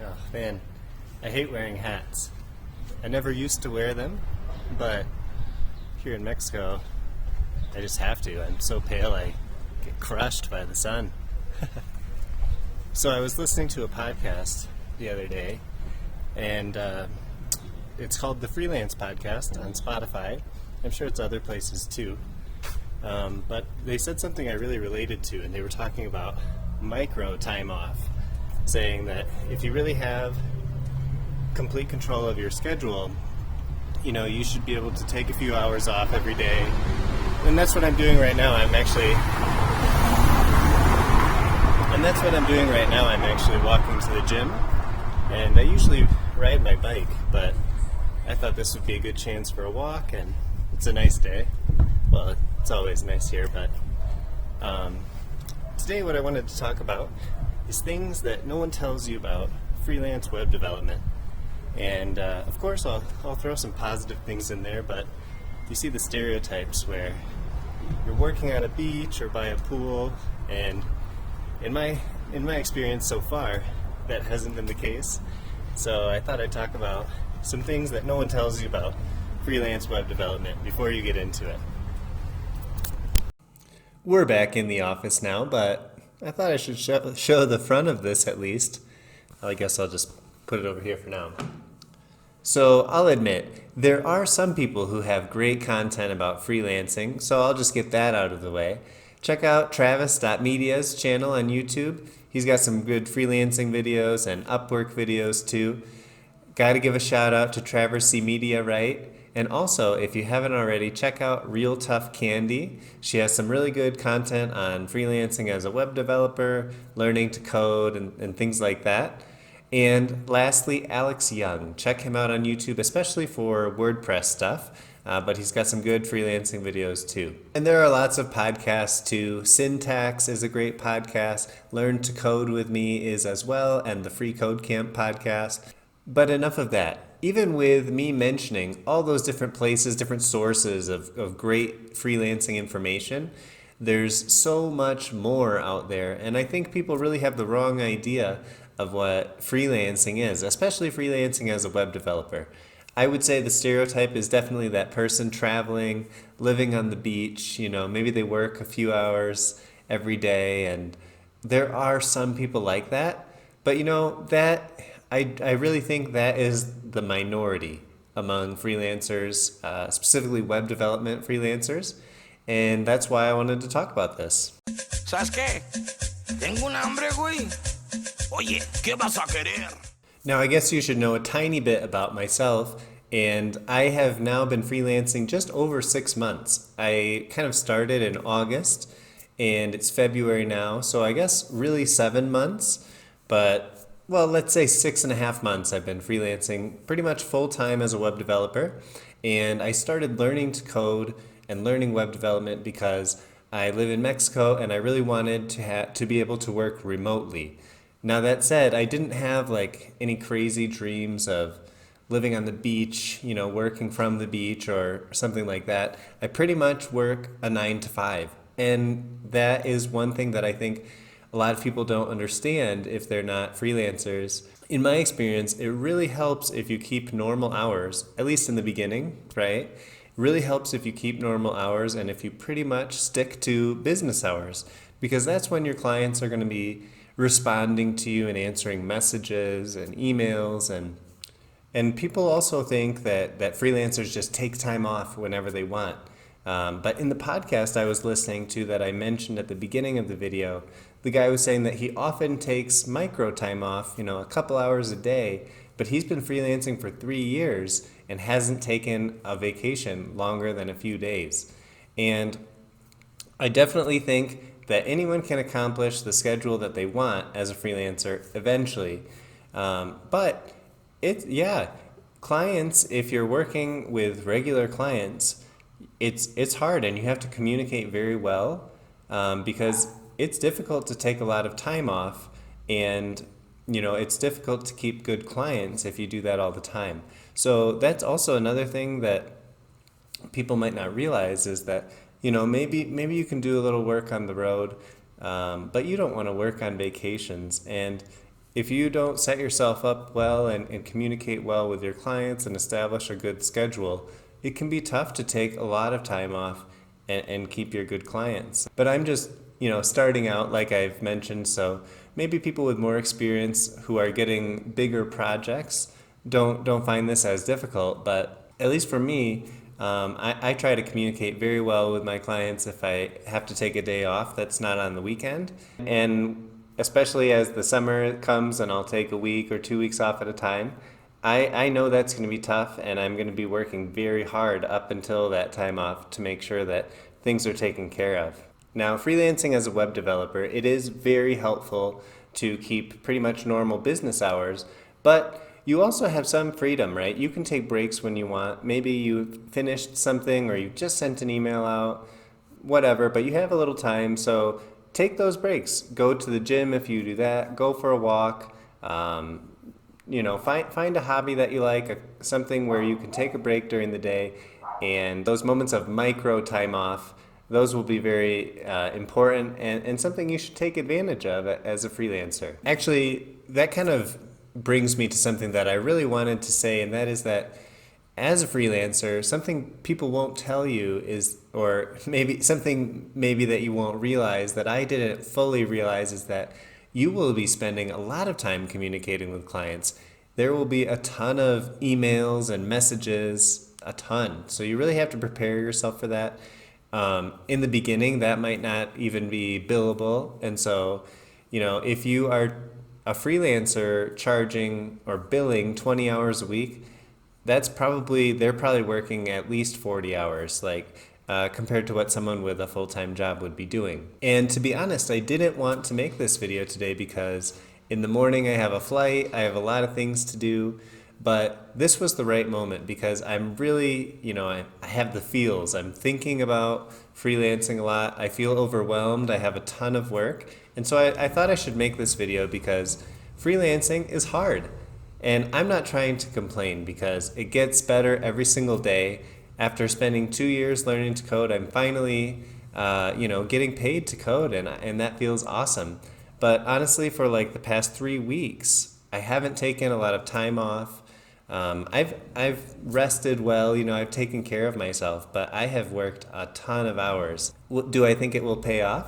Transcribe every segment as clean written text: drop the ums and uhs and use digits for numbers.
Oh man, I hate wearing hats. I never used to wear them, but here in Mexico, I just have to. I'm so pale I get crushed by the sun. So I was listening to a podcast the other day, and it's called the Freelance Podcast on Spotify. I'm sure it's other places too. But they said something I really related to, and they were talking about micro time off, saying that if you really have complete control of your schedule, you should be able to take a few hours off every day. And that's what I'm doing right now. I'm actually walking to the gym, and I usually ride my bike, but I thought this would be a good chance for a walk, and it's a nice day. Well, it's always nice here, but today what I wanted to talk about is things that no one tells you about freelance web development. And of course I'll throw some positive things in there, but you see the stereotypes where you're working on a beach or by a pool, and in my experience so far, that hasn't been the case. So I thought I'd talk about some things that no one tells you about freelance web development before you get into it. We're back in the office now, but I thought I should show the front of this at least. I guess I'll just put it over here for now. So I'll admit, there are some people who have great content about freelancing, so I'll just get that out of the way. Check out Travis.media's channel on YouTube. He's got some good freelancing videos and Upwork videos too. Got to give a shout out to Traverse Media, right? And also, if you haven't already, check out Real Tough Candy. She has some really good content on freelancing as a web developer, learning to code, and things like that. And lastly, Alex Young. Check him out on YouTube, especially for WordPress stuff. But he's got some good freelancing videos too. And there are lots of podcasts too. Syntax is a great podcast. Learn to Code with Me is as well, and the Free Code Camp podcast. But enough of that. Even with me mentioning all those different places, different sources of great freelancing information, there's so much more out there. And I think people really have the wrong idea of what freelancing is, especially freelancing as a web developer. I would say the stereotype is definitely that person traveling, living on the beach, maybe they work a few hours every day, and there are some people like that. But that I really think that is the minority among freelancers, specifically web development freelancers, and that's why I wanted to talk about this. ¿Sabes qué? Tengo un hambre, güey. Oye, ¿qué vas a querer? Now, I guess you should know a tiny bit about myself, and I have now been freelancing just over 6 months. I kind of started in August, and it's February now, so I guess really 7 months, but, well, let's say 6.5 months I've been freelancing pretty much full-time as a web developer, and I started learning to code and learning web development because I live in Mexico, and I really wanted to be able to work remotely. Now that said, I didn't have any crazy dreams of living on the beach, working from the beach or something like that. I pretty much work a 9 to 5. And that is one thing that I think a lot of people don't understand if they're not freelancers. In my experience, it really helps if you keep normal hours, at least in the beginning, right? It really helps if you keep normal hours and if you pretty much stick to business hours, because that's when your clients are going to be responding to you and answering messages and emails, and people also think that freelancers just take time off whenever they want. But in the podcast I was listening to that I mentioned at the beginning of the video, the guy was saying that he often takes micro time off, a couple hours a day, but he's been freelancing for 3 years and hasn't taken a vacation longer than a few days. And I definitely think that anyone can accomplish the schedule that they want as a freelancer eventually. But clients, if you're working with regular clients, it's hard, and you have to communicate very well, because it's difficult to take a lot of time off, and it's difficult to keep good clients if you do that all the time. So that's also another thing that people might not realize, is that maybe you can do a little work on the road, but you don't want to work on vacations. And if you don't set yourself up well and communicate well with your clients and establish a good schedule, it can be tough to take a lot of time off and keep your good clients. But I'm just, starting out like I've mentioned, so maybe people with more experience who are getting bigger projects don't find this as difficult. But at least for me, I try to communicate very well with my clients if I have to take a day off that's not on the weekend. And especially as the summer comes and I'll take a week or 2 weeks off at a time, I know that's going to be tough, and I'm going to be working very hard up until that time off to make sure that things are taken care of. Now, freelancing as a web developer, it is very helpful to keep pretty much normal business hours, but you also have some freedom, right? You can take breaks when you want. Maybe you finished something or you just sent an email out, whatever, but you have a little time, so take those breaks. Go to the gym if you do that. Go for a walk. Find a hobby that you like, something where you can take a break during the day, and those moments of micro time off, those will be very important and something you should take advantage of as a freelancer. Actually, that kind of brings me to something that I really wanted to say, and that is that as a freelancer, something people won't tell you is, or maybe something that you won't realize that I didn't fully realize, is that you will be spending a lot of time communicating with clients. There will be a ton of emails and messages, a ton. So you really have to prepare yourself for that. In the beginning, that might not even be billable. And so, if you are a freelancer charging or billing 20 hours a week, they're probably working at least 40 hours, compared to what someone with a full-time job would be doing. And to be honest, I didn't want to make this video today because in the morning I have a flight, I have a lot of things to do, but this was the right moment because I'm really, I have the feels. I'm thinking about freelancing a lot. I feel overwhelmed. I have a ton of work. And so I thought I should make this video because freelancing is hard. And I'm not trying to complain because it gets better every single day. After spending 2 years learning to code, I'm finally, getting paid to code, and that feels awesome. But honestly, for the past 3 weeks, I haven't taken a lot of time off. I've rested well, I've taken care of myself, but I have worked a ton of hours. Do I think it will pay off?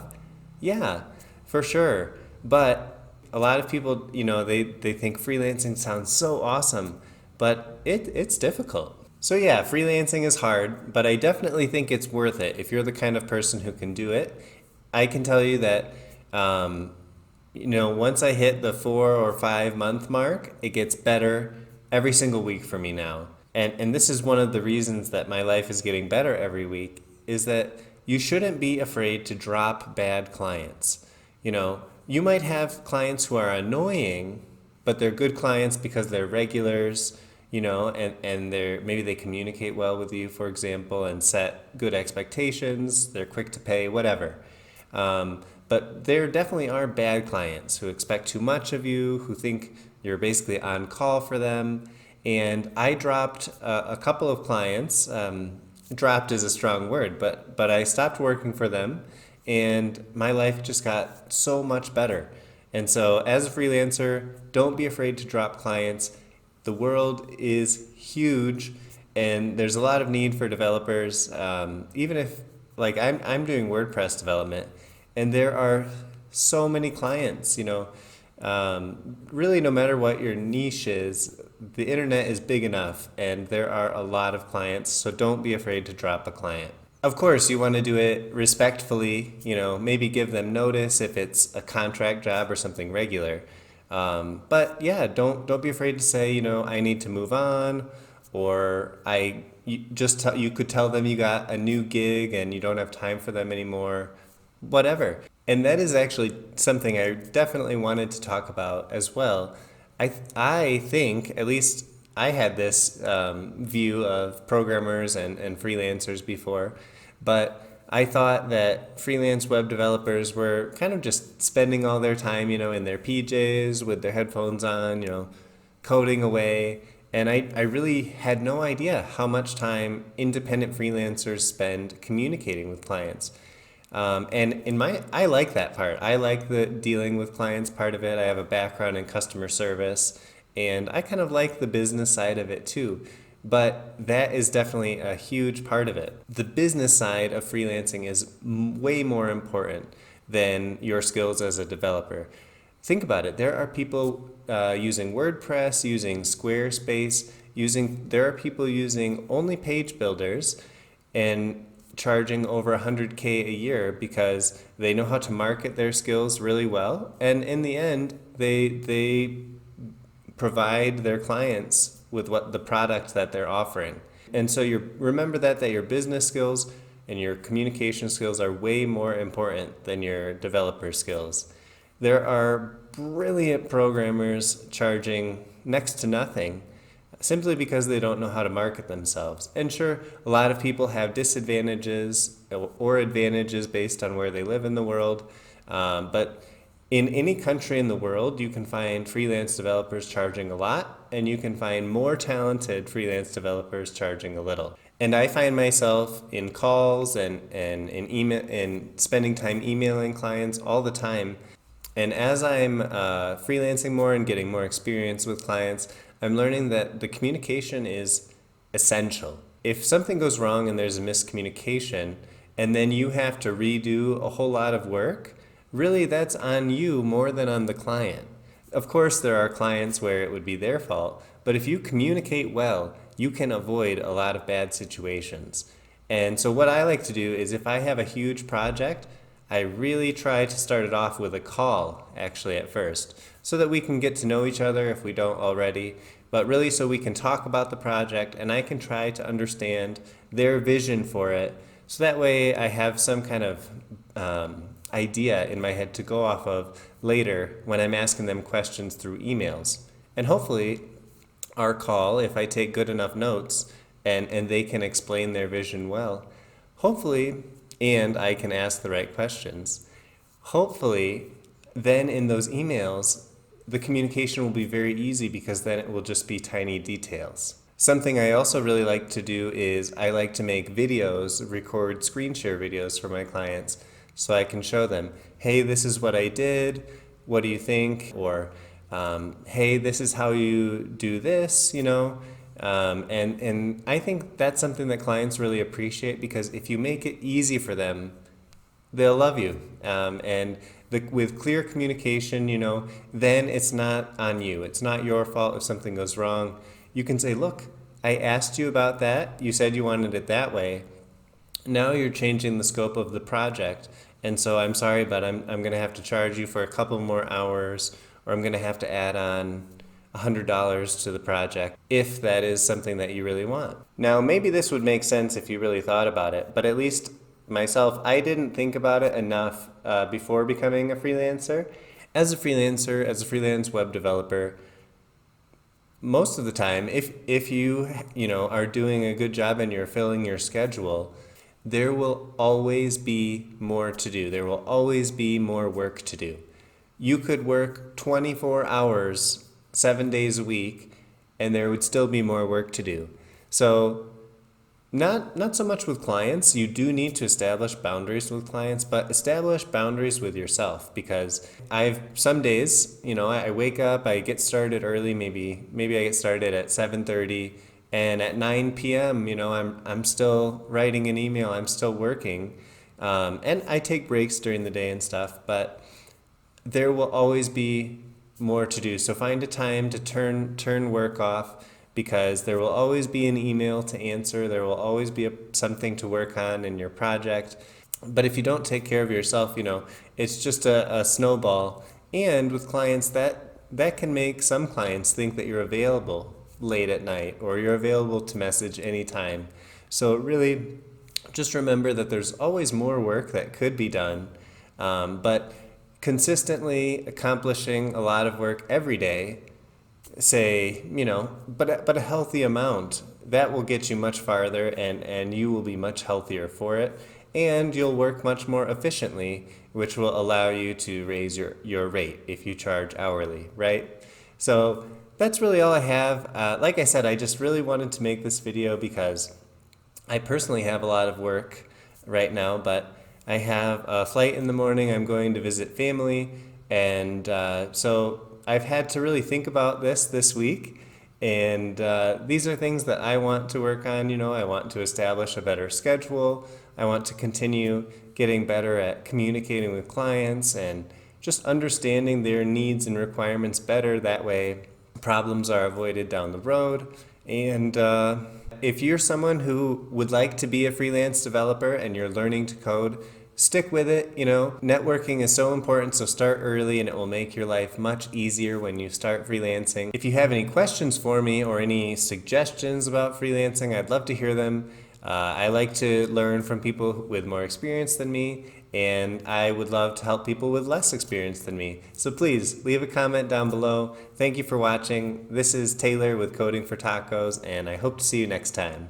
Yeah, for sure. But a lot of people, they think freelancing sounds so awesome, but it's difficult. So yeah, freelancing is hard, but I definitely think it's worth it if you're the kind of person who can do it. I can tell you that, once I hit the 4 or 5 month mark, it gets better every single week for me now. And this is one of the reasons that my life is getting better every week, is that you shouldn't be afraid to drop bad clients. You might have clients who are annoying, but they're good clients because they're regulars, and maybe they communicate well with you, for example, and set good expectations. They're quick to pay, whatever. But there definitely are bad clients who expect too much of you, who think you're basically on call for them. And I dropped a couple of clients. Dropped is a strong word, but I stopped working for them, and my life just got so much better. And so as a freelancer, don't be afraid to drop clients. The world is huge, and there's a lot of need for developers. Even if, I'm doing WordPress development, and there are so many clients, really no matter what your niche is, the internet is big enough, and there are a lot of clients, so don't be afraid to drop a client. Of course, you want to do it respectfully, maybe give them notice if it's a contract job or something regular. But yeah, don't be afraid to say, I need to move on, or you could tell them you got a new gig and you don't have time for them anymore, whatever. And that is actually something I definitely wanted to talk about as well. I think, at least I had this view of programmers and freelancers before, but I thought that freelance web developers were kind of just spending all their time, in their PJs with their headphones on, coding away. And I really had no idea how much time independent freelancers spend communicating with clients. I like that part. I like the dealing with clients part of it. I have a background in customer service, and I kind of like the business side of it too. But that is definitely a huge part of it. The business side of freelancing is way more important than your skills as a developer. Think about it. There are people using WordPress, using Squarespace, there are people using only page builders and charging over 100K a year because they know how to market their skills really well. And in the end, they provide their clients with what the product that they're offering. And so you remember that your business skills and your communication skills are way more important than your developer skills. There are brilliant programmers charging next to nothing simply because they don't know how to market themselves. And sure, a lot of people have disadvantages or advantages based on where they live in the world. But in any country in the world, you can find freelance developers charging a lot, and you can find more talented freelance developers charging a little. And I find myself in calls and in email and spending time emailing clients all the time. And as I'm freelancing more and getting more experience with clients, I'm learning that the communication is essential. If something goes wrong and there's a miscommunication, and then you have to redo a whole lot of work, really that's on you more than on the client. Of course, there are clients where it would be their fault, but if you communicate well, you can avoid a lot of bad situations. And so what I like to do is if I have a huge project, I really try to start it off with a call, actually, at first, so that we can get to know each other if we don't already, but really so we can talk about the project and I can try to understand their vision for it, so that way I have some kind of idea in my head to go off of later when I'm asking them questions through emails. And hopefully, our call, if I take good enough notes and they can explain their vision well, hopefully, and I can ask the right questions, hopefully, then in those emails, the communication will be very easy because then it will just be tiny details. Something I also really like to do is I like to make videos, record screen share videos for my clients so I can show them, hey, this is what I did, what do you think? Or, hey, this is how you do this, you know? And I think that's something that clients really appreciate because if you make it easy for them, they'll love you. With clear communication, you know, then it's not on you. It's not your fault if something goes wrong. You can say, look, I asked you about that. You said you wanted it that way. Now you're changing the scope of the project. And so I'm sorry, but I'm going to have to charge you for a couple more hours, or I'm going to have to add on $100 to the project if that is something that you really want. Now, maybe this would make sense if you really thought about it, but at least myself, I didn't think about it enough before becoming a freelancer. As a freelance web developer, most of the time, if you are doing a good job and you're filling your schedule, there will always be more to do. There will always be more work to do. You could work 24 hours, 7 days a week, and there would still be more work to do. So not so much with clients. You do need to establish boundaries with clients, but establish boundaries with yourself, because some days, I wake up, I get started early, maybe I get started at 7:30, and at 9 p.m., I'm still writing an email, I'm still working, and I take breaks during the day and stuff, but there will always be more to do. So find a time to turn work off, because there will always be an email to answer. There will always be something to work on in your project. But if you don't take care of yourself, it's just a snowball. And with clients, that can make some clients think that you're available late at night, or you're available to message anytime. So really, just remember that there's always more work that could be done. But consistently accomplishing a lot of work every day, but a healthy amount, that will get you much farther, and you will be much healthier for it, and you'll work much more efficiently, which will allow you to raise your rate if you charge hourly, right? So that's really all I have. Like I said, I just really wanted to make this video because I personally have a lot of work right now, but I have a flight in the morning. I'm going to visit family. And so I've had to really think about this week. And these are things that I want to work on. I want to establish a better schedule. I want to continue getting better at communicating with clients and just understanding their needs and requirements better. That way, problems are avoided down the road. And if you're someone who would like to be a freelance developer and you're learning to code, stick with it. Networking is so important, so start early and it will make your life much easier when you start freelancing. If you have any questions for me or any suggestions about freelancing, I'd love to hear them. I like to learn from people with more experience than me, and I would love to help people with less experience than me. So please leave a comment down below. Thank you for watching. This is Taylor with Coding for Tacos, and I hope to see you next time.